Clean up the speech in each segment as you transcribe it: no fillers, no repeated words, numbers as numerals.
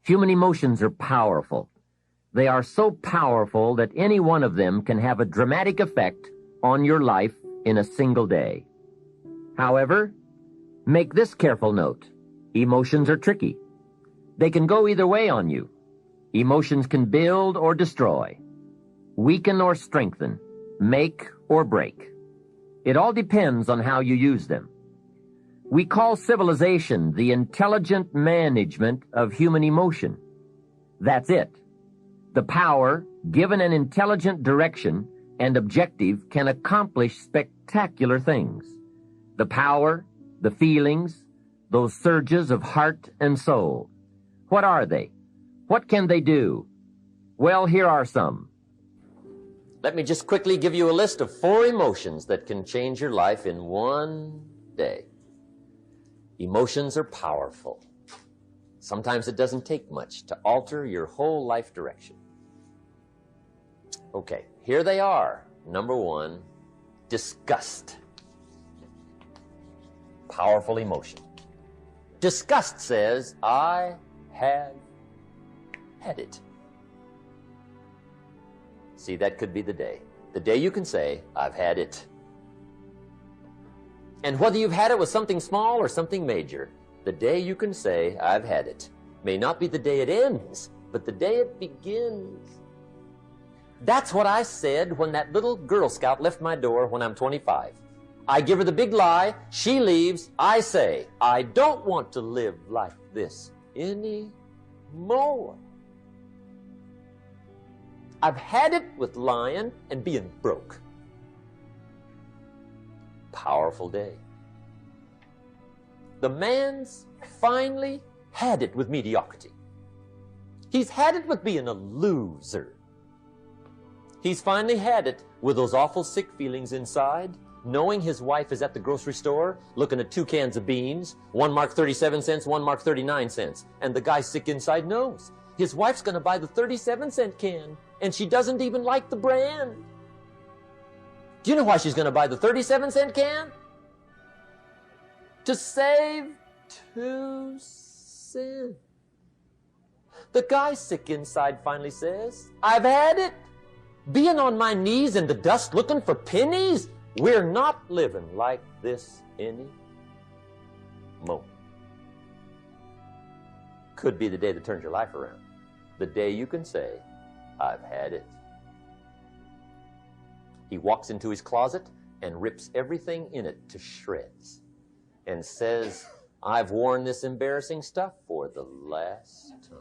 Human emotions are powerful. They are so powerful that any one of them can have a dramatic effect on your life in a single day. However, make this careful note. Emotions are tricky. They can go either way on you. Emotions can build or destroy, weaken or strengthen, make or break. It all depends on how you use them. We call civilization the intelligent management of human emotion. That's it. The power, given an intelligent direction and objective, can accomplish spectacular things. The power, the feelings, those surges of heart and soul. What are they? What can they do? Well, here are some. Let me just quickly give you a list of 4 emotions that can change your life in one day. Emotions are powerful. Sometimes it doesn't take much to alter your whole life direction. Okay, here they are. Number 1, disgust. Powerful emotion. Disgust says, I have had it. See, that could be the day. The day you can say, I've had it. And whether you've had it with something small or something major, the day you can say, I've had it, may not be the day it ends, but the day it begins. That's what I said when that little Girl Scout left my door when I'm 25. I give her the big lie, she leaves, I say, I don't want to live like this anymore. I've had it with lying and being broke. Powerful day. The man's finally had it with mediocrity. He's had it with being a loser. He's finally had it with those awful sick feelings inside, knowing his wife is at the grocery store looking at 2 cans of beans, one marked 37 cents, one marked 39 cents. And the guy sick inside knows his wife's going to buy the 37-cent can, and she doesn't even like the brand. Do you know why she's going to buy the 37-cent can? To save 2 cents. The guy sick inside finally says, I've had it. Being on my knees in the dust looking for pennies? We're not living like this anymore. Could be the day that turns your life around. The day you can say, I've had it. He walks into his closet and rips everything in it to shreds and says, I've worn this embarrassing stuff for the last time.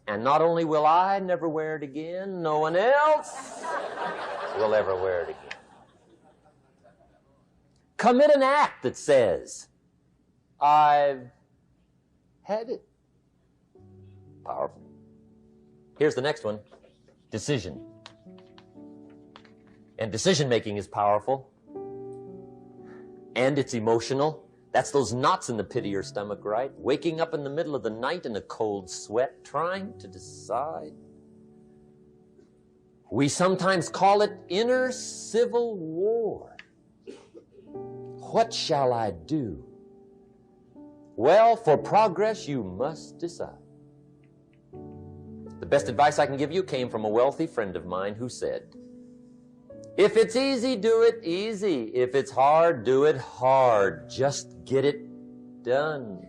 And not only will I never wear it again, no one else will ever wear it again. Commit an act that says, I've had it. Powerful. Here's the next one, decision. And decision-making is powerful. And it's emotional. That's those knots in the pit of your stomach, right? Waking up in the middle of the night in a cold sweat, trying to decide. We sometimes call it inner civil war. What shall I do? Well, for progress, you must decide. The best advice I can give you came from a wealthy friend of mine who said, if it's easy, do it easy. If it's hard, do it hard. Just get it done.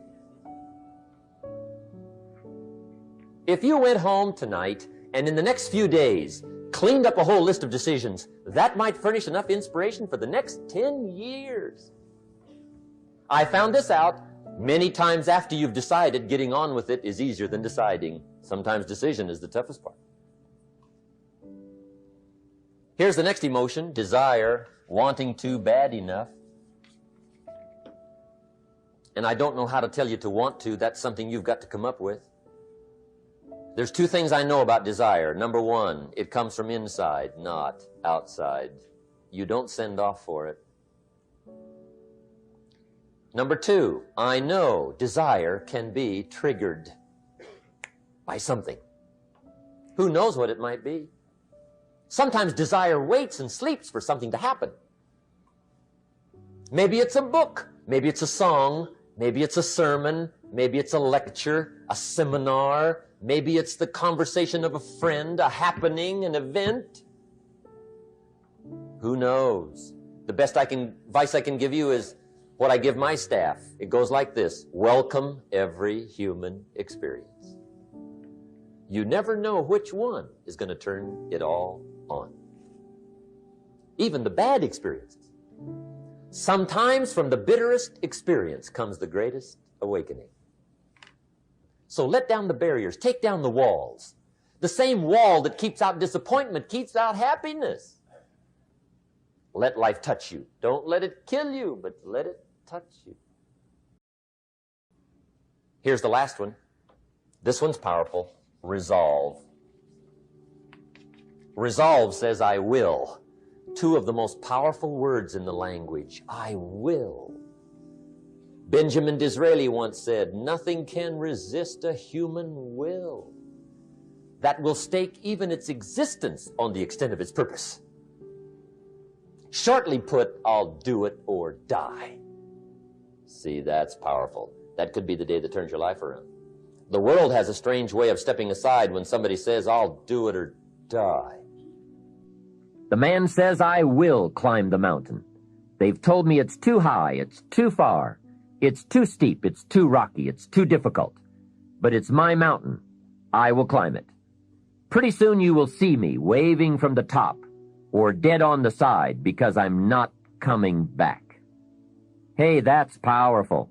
If you went home tonight and in the next few days cleaned up a whole list of decisions, that might furnish enough inspiration for the next 10 years. I found this out many times after you've decided. Getting on with it is easier than deciding. Sometimes decision is the toughest part. Here's the next emotion, desire, wanting to bad enough. And I don't know how to tell you to want to. That's something you've got to come up with. There's 2 things I know about desire. Number 1, it comes from inside, not outside. You don't send off for it. Number 2, I know desire can be triggered by something. Who knows what it might be? Sometimes desire waits and sleeps for something to happen. Maybe it's a book, maybe it's a song, maybe it's a sermon, Maybe it's a lecture, a seminar. Maybe it's the conversation of a friend, a happening, an event. Who knows? The best advice I can give you is what I give my staff. It goes like this: welcome every human experience. You never know which one is going to turn it all on. Even the bad experiences. Sometimes from the bitterest experience comes the greatest awakening. So let down the barriers, take down the walls. The same wall that keeps out disappointment keeps out happiness. Let life touch you. Don't let it kill you, but let it touch you. Here's the last one. This one's powerful. Resolve. Resolve says, I will. Two of the most powerful words in the language. I will. Benjamin Disraeli once said, nothing can resist a human will that will stake even its existence on the extent of its purpose. Shortly put, I'll do it or die. See, that's powerful. That could be the day that turns your life around. The world has a strange way of stepping aside when somebody says, I'll do it or die. The man says, I will climb the mountain. They've told me it's too high, it's too far, it's too steep, it's too rocky, it's too difficult. But it's my mountain. I will climb it. Pretty soon you will see me waving from the top or dead on the side because I'm not coming back. Hey, that's powerful.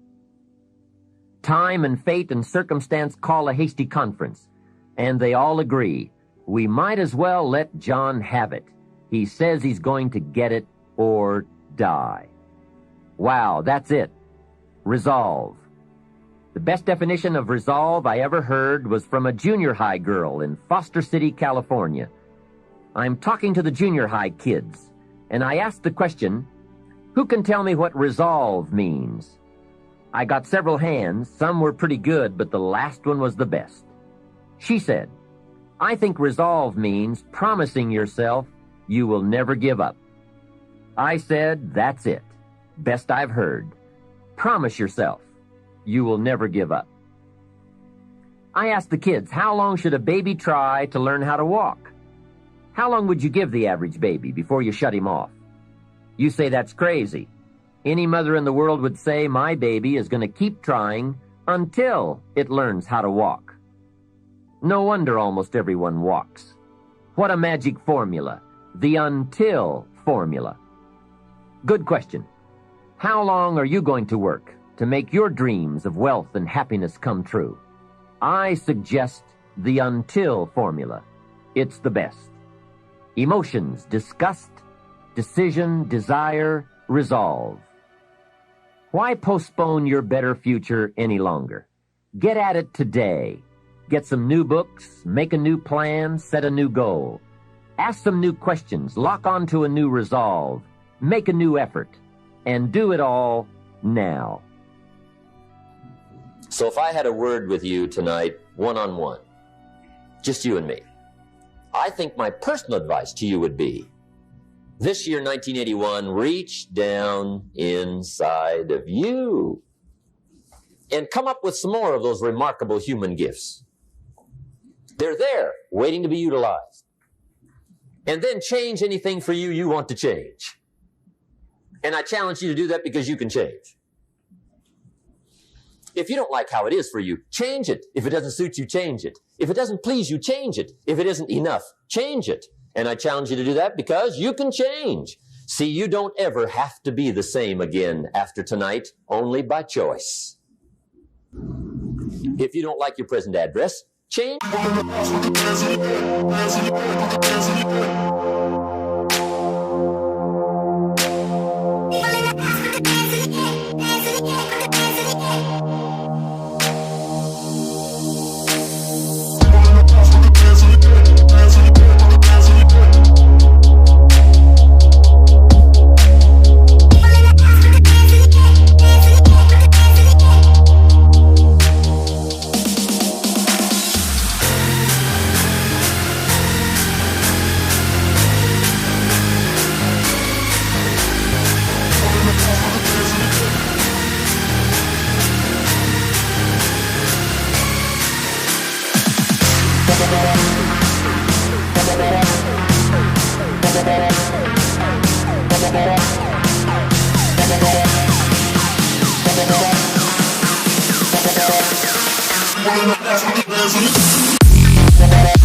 Time and fate and circumstance call a hasty conference, and they all agree. We might as well let John have it. He says he's going to get it or die. Wow, that's it. Resolve. The best definition of resolve I ever heard was from a junior high girl in Foster City, California. I'm talking to the junior high kids, and I asked the question, who can tell me what resolve means? I got several hands. Some were pretty good, but the last one was the best. She said, I think resolve means promising yourself you will never give up. I said, that's it. Best I've heard. Promise yourself you will never give up. I asked the kids, how long should a baby try to learn how to walk? How long would you give the average baby before you shut him off? You say that's crazy. Any mother in the world would say my baby is going to keep trying until it learns how to walk. No wonder almost everyone walks. What a magic formula. The until formula. Good question. How long are you going to work to make your dreams of wealth and happiness come true? I suggest the until formula. It's the best. Emotions, disgust, decision, desire, resolve. Why postpone your better future any longer? Get at it today. Get some new books, make a new plan, set a new goal. Ask some new questions, lock onto a new resolve, make a new effort, and do it all now. So if I had a word with you tonight, one-on-one, just you and me, I think my personal advice to you would be, this year, 1981, reach down inside of you and come up with some more of those remarkable human gifts. They're there, waiting to be utilized. And then change anything for you you want to change. And I challenge you to do that because you can change. If you don't like how it is for you, change it. If it doesn't suit you, change it. If it doesn't please you, change it. If it isn't enough, change it. And I challenge you to do that because you can change. See, you don't ever have to be the same again after tonight, only by choice. If you don't like your present address, change. There's